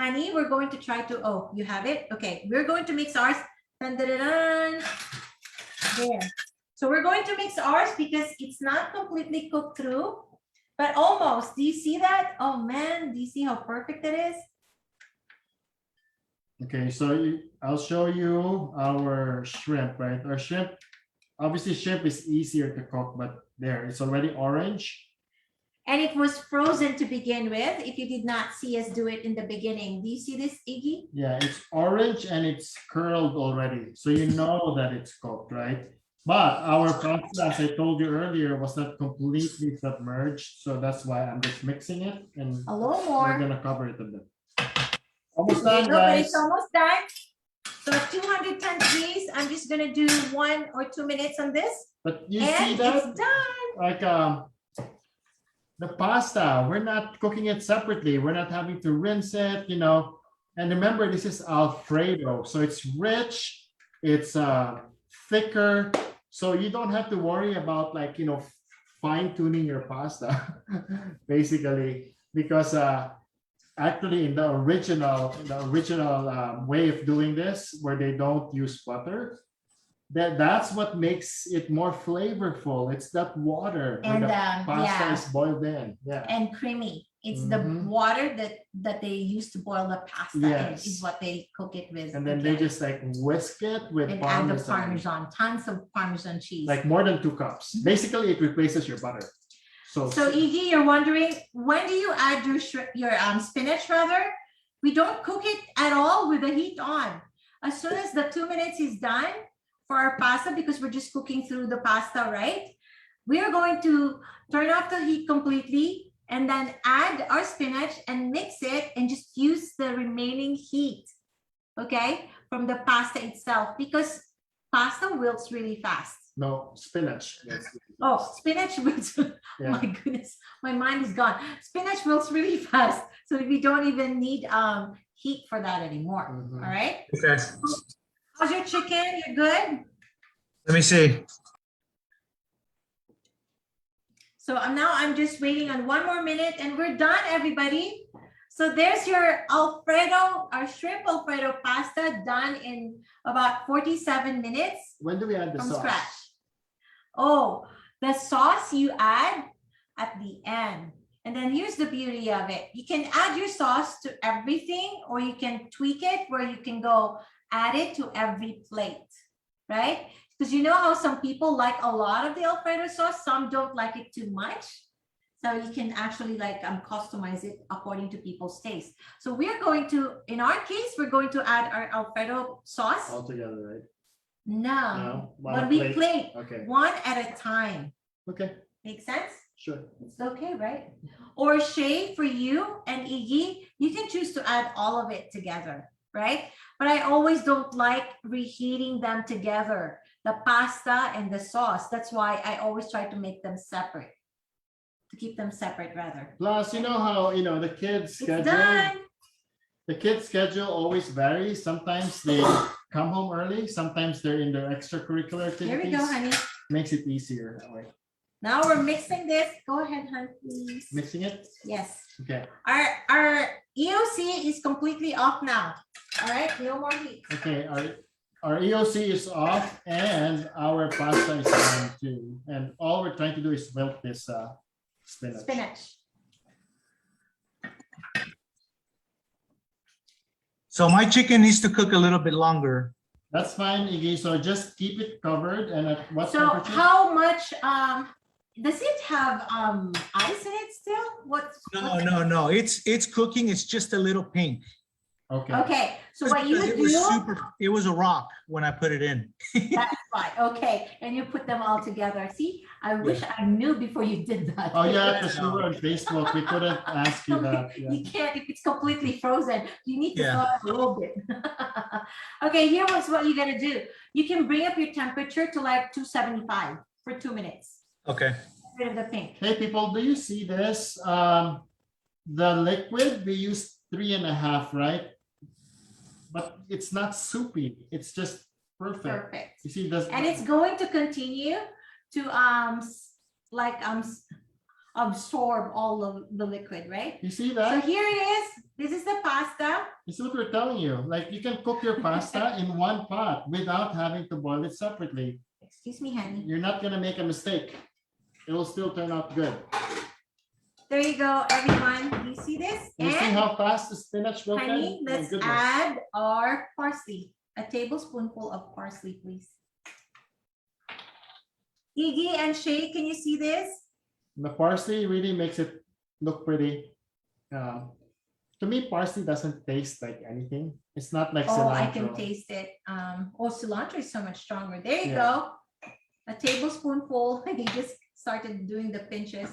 Honey, we're going to try to, oh, you have it? Okay, we're going to mix ours. Dun, dun, dun, dun. There. So we're going to mix ours because it's not completely cooked through, but almost. Do you see that? Oh man, do you see how perfect it is? Okay, so I'll show you our shrimp, right? Our shrimp, obviously shrimp is easier to cook, but there, it's already orange. And it was frozen to begin with. If you did not see us do it in the beginning. Do you see this, Iggy? Yeah, it's orange and it's curled already. So you know that it's cooked, right? But our pasta, as I told you earlier, was not completely submerged. So that's why I'm just mixing it and A little we're more. gonna cover it a bit. Almost There done, you go, but guys. it's almost done. So at 210 degrees, I'm just gonna do 1 or 2 minutes on this. But you And see that? it's done. Like the pasta, we're not cooking it separately. We're not having to rinse it, you know. And remember, this is Alfredo, so it's rich, it's thicker, so you don't have to worry about, like, you know, fine tuning your pasta, basically, because actually in the original way of doing this, where they don't use butter, that's what makes it more flavorful. It's that water where And the pasta yeah, is boiled in. Yeah. and creamy. It's the Mhm. water that they use to boil the pasta in Yes. is what they cook it with. And then they again. just like whisk it with and add the parmesan, parmesan, tons of parmesan cheese. like more than 2 cups. Mhm. Basically, it replaces your butter. So Iggy, you're wondering, when do you add your spinach rather? We don't cook it at all with the heat on. As soon as the 2 minutes is done for our pasta, because we're just cooking through the pasta, right? We are going to turn off the heat completely and then add our spinach and mix it and just use the remaining heat, okay, from the pasta itself, because pasta wilts really fast. no spinach. Yes. Oh, spinach wilts. Yeah. My goodness, my mind is gone. Spinach wilts really fast, so we don't even need heat for that anymore. Mhm. All right. Okay, How's your chicken? You're good. let me see. So I'm just waiting on 1 more minute, and we're done, everybody. So there's your Alfredo, our shrimp Alfredo pasta, done in about 47 minutes When do we add the from sauce? scratch. Oh, the sauce you add at the end. And then here's the beauty of it. You can add your sauce to everything, or you can tweak it where you can go add it to every plate, right? Because you know how some people like a lot of the Alfredo sauce, some don't like it too much. So you can actually like customize it according to people's taste. So we're going to, in our case, we're going to add our Alfredo sauce. All together, right? No, No, when we plate Okay. one at a time. Okay. Make sense? Sure. It's okay, right? Or Shay, for you and Iggy, you can choose to add all of it together, right? But I always don't like reheating them together, the pasta and the sauce. That's why I always try to make them separate, to keep them separate rather. Plus, you know how the kids' It's schedule. done. The kids' schedule always varies. Sometimes they come home early. Sometimes they're in their extracurricular activities. Here we go, honey. Makes it easier that way. Now we're mixing this. Go ahead, honey, please. Mixing it. Yes. Okay. Our EOC is completely off now. All right, no more heat. Okay. Our EOC is off and our pasta is on too. And all we're trying to do is wilt this spinach. Spinach. So my chicken needs to cook a little bit longer. That's fine, Iggy. So just keep it covered and at what So temperature? how much does it have ice in it still? What's No. It's cooking. It's just a little pink. Okay. okay? So what you Because do, it was a rock when I put it in. that's fine. Okay, and you put them all together. See, I wish I knew before you did that. Oh yeah, because we were on Facebook. We couldn't ask you that. Yeah. You can't if it's completely frozen. You need to Yeah. thaw it a little bit. Okay, here was what you're gonna do. You can bring up your temperature to like 275 for 2 minutes. Okay. Get rid of the pink. Hey people, do you see this? The liquid we used 3.5, right? But it's not soupy. It's just perfect. Perfect. You see this? And it's going to continue to absorb all of the liquid, right? You see So that? here it is. This is the pasta. This is what we're telling you. Like you can cook your pasta in one pot without having to boil it separately. Excuse me, honey. You're not gonna make a mistake. It will still turn out good. There you go, everyone. You see this? You see And how fast the spinach will honey, My let's goodness. add our parsley. A tablespoonful of parsley, please. Iggy and Shay, can you see this? The parsley really makes it look pretty. To me, parsley doesn't taste like anything. It's not like Oh, cilantro. I can taste it. Oh, cilantro is so much stronger. There you Yeah. go. A tablespoonful. He just started doing the pinches.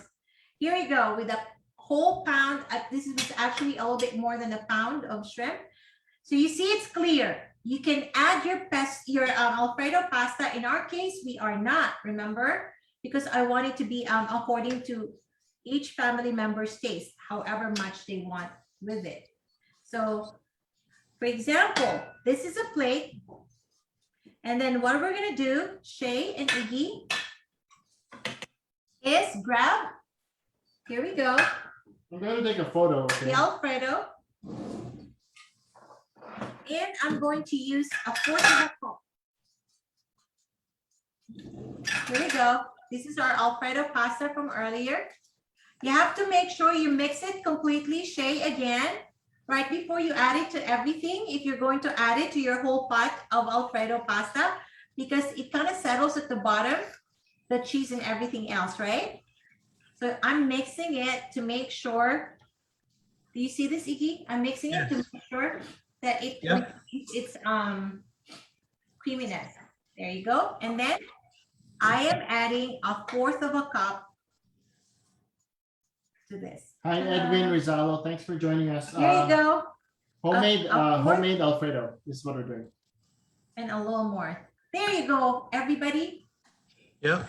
Here we go with a whole pound. This is actually a little bit more than a pound of shrimp. So you see it's clear. You can add your Alfredo pasta. In our case, we are not, remember? Because I want it to be according to each family member's taste, however much they want with it. So, for example, this is a plate. And then what we're gonna do, Shay and Iggy, is grab, here we go, I'm going to take a photo. the Okay? Alfredo. And I'm going to use a fourth of a cup. Here we go. This is our Alfredo pasta from earlier. You have to make sure you mix it completely, Shay, again, right before you add it to everything. If you're going to add it to your whole pot of Alfredo pasta, because it kind of settles at the bottom, the cheese and everything else, right? So I'm mixing it to make sure. Do you see this, Iggy? I'm mixing it to Yes. make sure that it Yep. it's creaminess. There you go. And then I am adding 1/4 of a cup to this. Hi, Edwin Rizalo. Thanks for joining us. There you go. Homemade, Of course. homemade Alfredo. This is what we're doing. And a little more. There you go, everybody. Yep.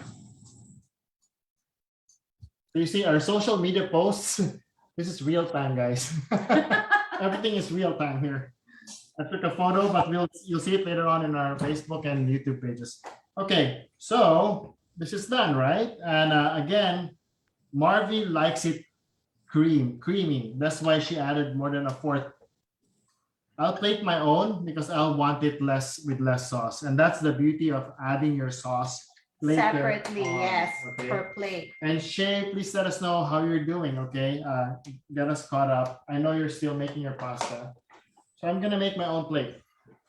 You see our social media posts. This is real time, guys. Everything is real time here. I took a photo, but you'll see it later on in our Facebook and YouTube pages. Okay, so this is done, right? And again, Marvy likes it creamy. That's why she added more than 1/4. I'll plate my own because I'll want it with less sauce. And that's the beauty of adding your sauce later Separately, on, yes, okay? per plate. And Shay, please let us know how you're doing, okay? Get us caught up. I know you're still making your pasta. So I'm gonna make my own plate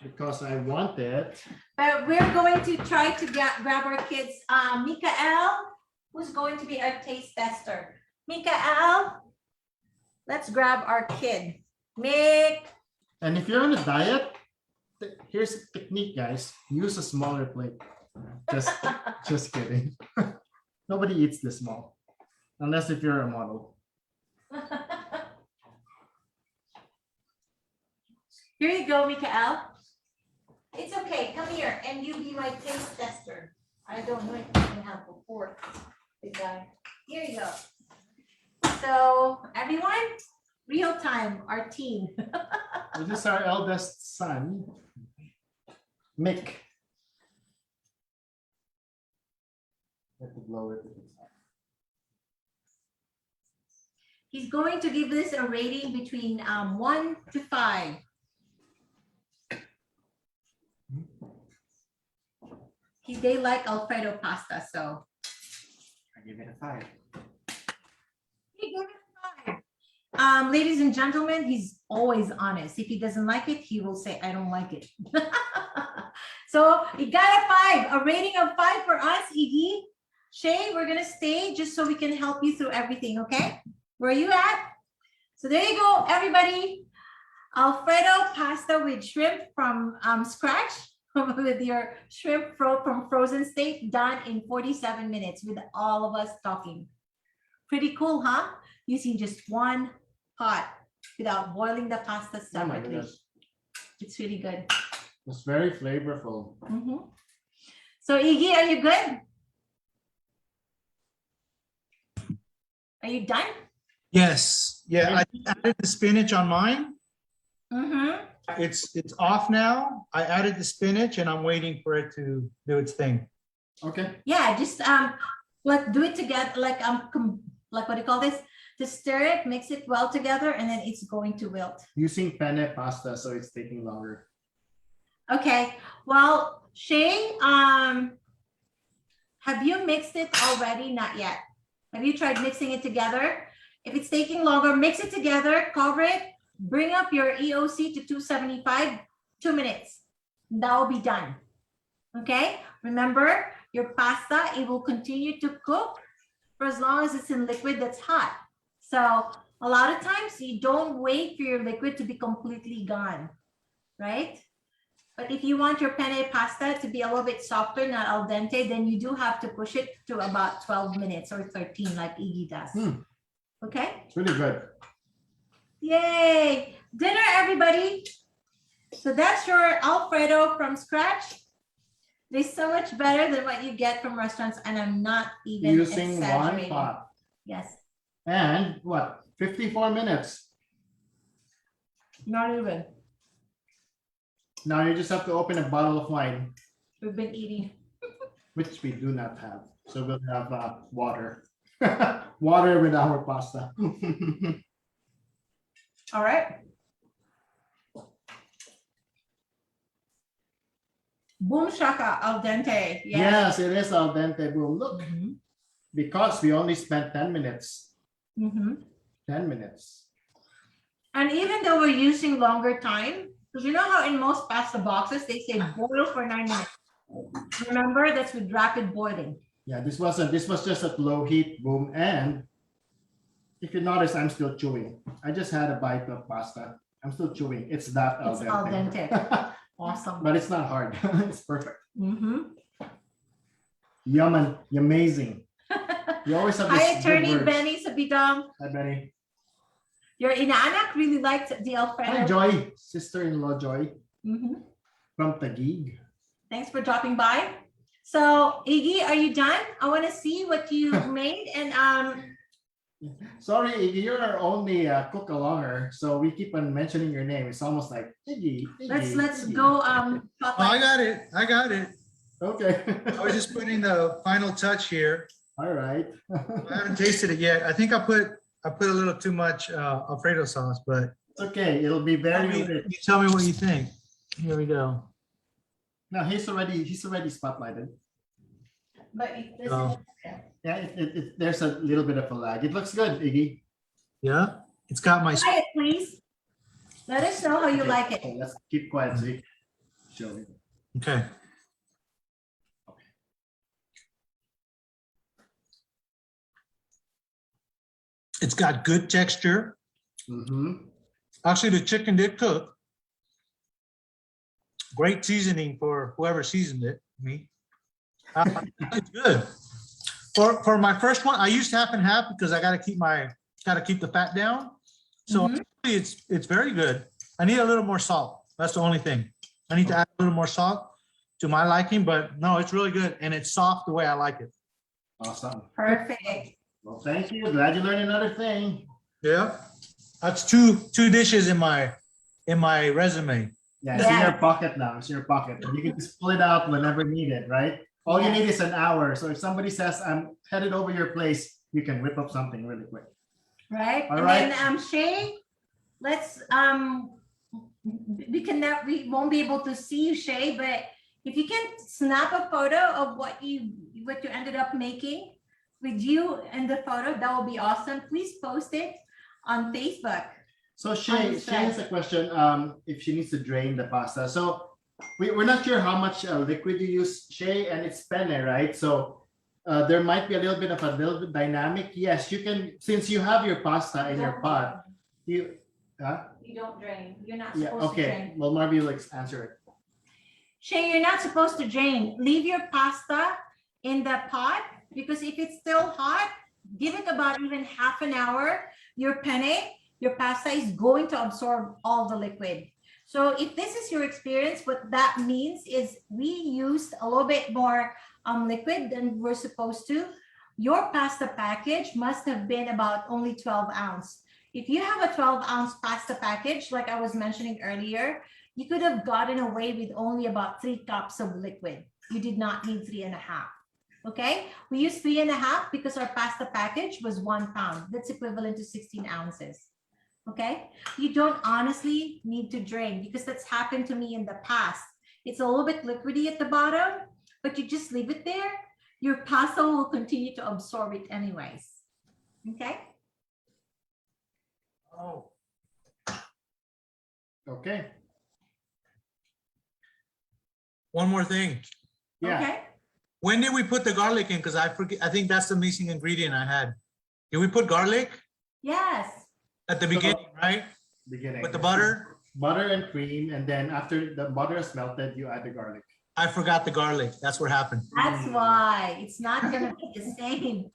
because I want it. But we're going to try to grab our kids. Mikael, who's going to be our taste tester? Mikael, let's grab our kid. Mick. And if you're on a diet, here's a technique, guys. Use a smaller plate. Just kidding. Nobody eats this small, unless if you're a model. Here you go, Mikael. It's okay. Come here, and you be my taste tester. I don't know if you can have a fork, big guy. Here you go. So everyone, real time, our team. This is our eldest son, Mick. Have to blow it. He's going to give this a rating between 1 to 5. They like Alfredo pasta, so I give it a 5. he gave it a 5. Ladies and gentlemen, he's always honest. If he doesn't like it, he will say, I don't like it. So he got a 5, a rating of 5 for us, Iggy. Shay, we're gonna stay just so we can help you through everything, okay? Where are you at? So there you go, everybody. Alfredo pasta with shrimp from scratch, with your shrimp from frozen state, done in 47 minutes with all of us talking. Pretty cool, huh? Using just one pot without boiling the pasta Oh my separately. goodness. It's really good. It's very flavorful. So Iggy, are you good? Are you done? Yes. Yeah, I added the spinach on mine. It's off now. I added the spinach and I'm waiting for it to do its thing. Okay. Yeah, just like do it together, like like what do you call this? Just stir it, mix it well together, and then it's going to wilt. Using penne pasta, so it's taking longer. Okay. Well, Shay, have you mixed it already? Not yet. Have you tried mixing it together? If it's taking longer, mix it together, cover it, bring up your EOC to 275, 2 minutes. That will be done. Okay? Remember, your pasta, it will continue to cook for as long as it's in liquid that's hot. So a lot of times you don't wait for your liquid to be completely gone, right? But if you want your penne pasta to be a little bit softer, not al dente, then you do have to push it to about 12 minutes or 13 like Iggy does. Okay? It's really good. Yay! Dinner, everybody. So that's your Alfredo from scratch. It's so much better than what you get from restaurants, and I'm not even Using one exaggerating. pot. Yes, And what? 54 minutes. not even. Now you just have to open a bottle of wine, We've been eating. which we do not have. So we'll have water. Water with our pasta. All right. Boom shaka al dente. Yes, it is al dente. Boom. Look, Mhm. because we only spent 10 minutes. Mhm. 10 minutes. And even though we're using longer time, because you know how in most pasta boxes, they say boil for 9 minutes. Remember, that's with rapid boiling. Yeah, this was just at low heat, boom. And if you notice, I'm still chewing. I just had a bite of pasta. I'm still chewing. It's that al It's al dente. dente. Awesome. But it's not hard. It's perfect. Mhm. Yum and amazing. You always have this Hi, good attorney words. Benny Sabidong. Hi, Benny. Your inaanak really liked the Alfredo. Hi, Joy. Sister-in-law Joy Mhm. from Taguig. Thanks for dropping by. So, Iggy, are you done? I want to see what you've made. And Sorry, Iggy, you're our only cook-alonger, so we keep on mentioning your name. It's almost like Iggy. let's Iggy. go. Oh, I got it. I got it. Okay. I was just putting the final touch here. All right. I haven't tasted it yet. I think I put a little too much Alfredo sauce, but It's okay. It'll be very you tell me what you think. Here we go. No, he's already spotlighted. But this Oh. Yeah, there's a little bit of a lag. It looks good, Iggy. Yeah, it's got my. try it, please. Let us know how you Okay, like it. so let's keep quiet, Zeke. Show me. Okay. It's got good texture. Mm-hmm. Actually, the chicken did cook. Great seasoning for whoever seasoned it. Me. It's good. For my first one, I used half and half because I got to keep the fat down. So Mhm. actually it's very good. I need a little more salt. That's the only thing. I need to add a little more salt to my liking, but no, it's really good and it's soft the way I like it. Awesome. Perfect. Well, thank you. Glad you learned another thing. Yeah, that's two dishes in my resume. Yeah, it's in your Yeah. pocket now. It's in your pocket. You can just pull it out whenever needed, right? All you Yes. need is an hour. So if somebody says, I'm headed over your place, you can whip up something really quick. Right. All and right. then Shay, let's we won't be able to see you, Shay, but if you can snap a photo of what you ended up making with you in the photo, that will be awesome. Please post it on Facebook. So Shay has a question. If she needs to drain the pasta. So we're not sure how much liquid you use, Shay, and it's penne, right? So there might be a little bit dynamic. Yes, you can, since you have your pasta in your pot. You don't drain. You're not yeah, supposed to okay. drain. Well, Marby will answer it. Shay, you're not supposed to drain. Leave your pasta in the pot because if it's still hot, give it about even half an hour. Your pasta is going to absorb all the liquid. So if this is your experience, what that means is we used a little bit more liquid than we're supposed to. Your pasta package must have been about only 12 ounce. If you have a 12-ounce pasta package, like I was mentioning earlier, you could have gotten away with only about 3 cups of liquid. You did not need 3.5. Okay, we used 3.5 because our pasta package was 1 pound. That's equivalent to 16 ounces. Okay, you don't honestly need to drain because that's happened to me in the past. It's a little bit liquidy at the bottom, but you just leave it there. Your pasta will continue to absorb it anyways. Okay. Oh. Okay. One more thing. Yeah. Okay. When did we put the garlic in? Because I forget. I think that's the missing ingredient I had. Did we put garlic Yes. at the beginning, right? Beginning. With the butter? Butter and cream, and then after the butter is melted, you add the garlic. I forgot the garlic. That's what happened. That's why it's not going to be the same.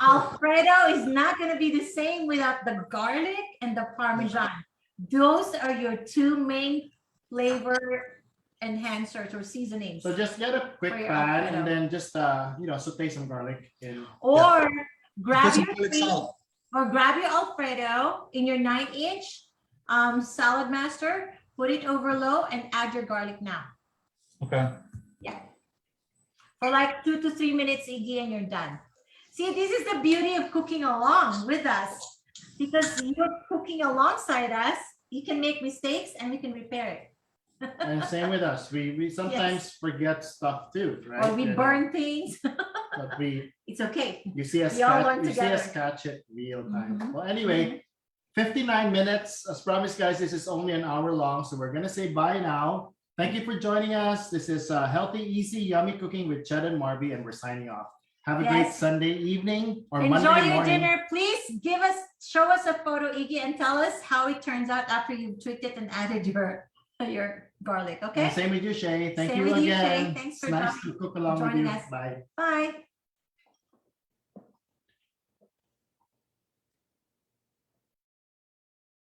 Alfredo is not going to be the same without the garlic and the Parmesan. Those are your 2 main flavor enhancers or seasonings. So just get a quick For your pan Alfredo. and then just saute some garlic in. Or Put grab some your garlic cream, salt. or grab your Alfredo in your 9-inch salad master, put it over low and add your garlic now. Okay. Yeah. For like 2 to 3 minutes, Iggy, and you're done. See, this is the beauty of cooking along with us. Because you're cooking alongside us, you can make mistakes and we can repair it. And same with us. We sometimes forget stuff too, right? Or we You know, burn things. but It's okay. you see us We all learn you see us together. catch it real time. Mhm. Well, anyway, 59 minutes. As promised, guys, this is only an hour long. So we're gonna say bye now. Thank you for joining us. This is Healthy, Easy, Yummy Cooking with Ched and Marby, and we're signing off. Have a great Yes. Sunday evening or Enjoy Monday your morning. dinner. Please show us a photo, Iggy, and tell us how it turns out after you've tweaked it and added your garlic. And Okay. same with you, Shay. Thank Same you with you, again. Shay. Thanks It's for nice to cook along with joining you. us. Bye. Bye.